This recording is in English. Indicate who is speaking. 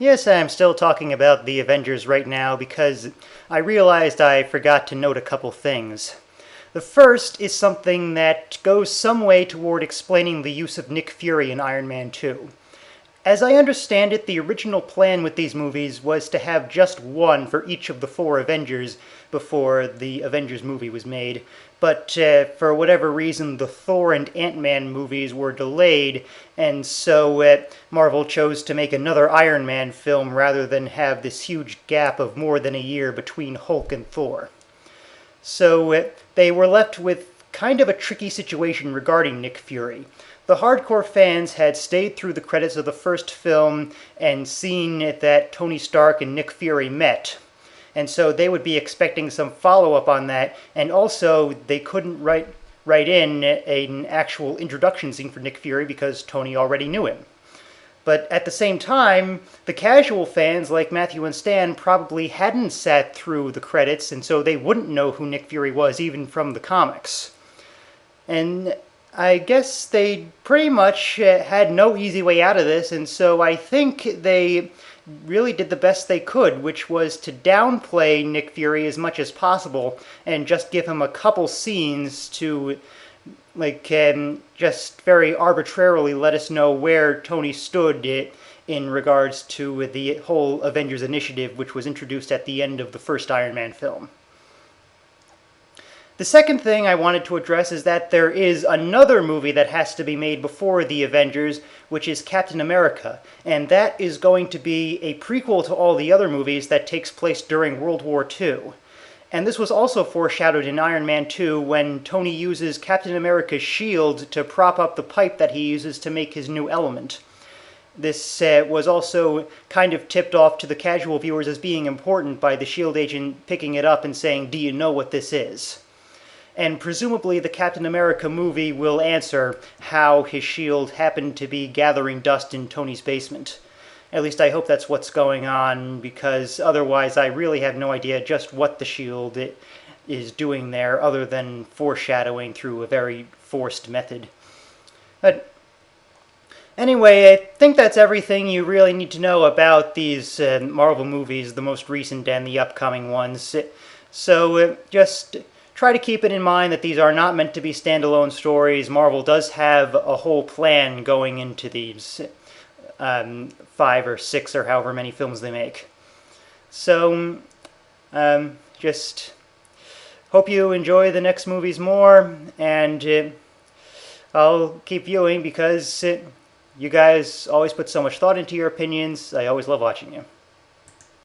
Speaker 1: Yes, I'm still talking about the Avengers right now because I realized I forgot to note a couple things. The first is something that goes some way toward explaining the use of Nick Fury in Iron Man 2. As I understand it, the original plan with these movies was to have just one for each of the four Avengers before the Avengers movie was made. But for whatever reason, the Thor and Ant-Man movies were delayed, and so Marvel chose to make another Iron Man film rather than have this huge gap of more than a year between Hulk and Thor. So they were left with kind of a tricky situation regarding Nick Fury. The hardcore fans had stayed through the credits of the first film and seen that Tony Stark and Nick Fury met. And so they would be expecting some follow-up on that, and also they couldn't write in an actual introduction scene for Nick Fury because Tony already knew him. But at the same time, the casual fans like Matthew and Stan probably hadn't sat through the credits, and so they wouldn't know who Nick Fury was even from the comics. And I guess they pretty much had no easy way out of this, and so I think they really did the best they could, which was to downplay Nick Fury as much as possible and just give him a couple scenes to just very arbitrarily let us know where Tony stood in regards to the whole Avengers initiative, which was introduced at the end of the first Iron Man film. The second thing I wanted to address is that there is another movie that has to be made before the Avengers, which is Captain America, and that is going to be a prequel to all the other movies that takes place during World War II. And this was also foreshadowed in Iron Man 2 when Tony uses Captain America's shield to prop up the pipe that he uses to make his new element. This was also kind of tipped off to the casual viewers as being important by the shield agent picking it up and saying, "Do you know what this is?" And presumably the Captain America movie will answer how his shield happened to be gathering dust in Tony's basement. At least I hope that's what's going on, because otherwise I really have no idea just what the shield is doing there, other than foreshadowing through a very forced method. But anyway, I think that's everything you really need to know about these Marvel movies, the most recent and the upcoming ones. So just try to keep it in mind that these are not meant to be standalone stories. Marvel does have a whole plan going into these 5 or 6 or however many films they make. So just hope you enjoy the next movies more, and I'll keep viewing because you guys always put so much thought into your opinions. I always love watching you.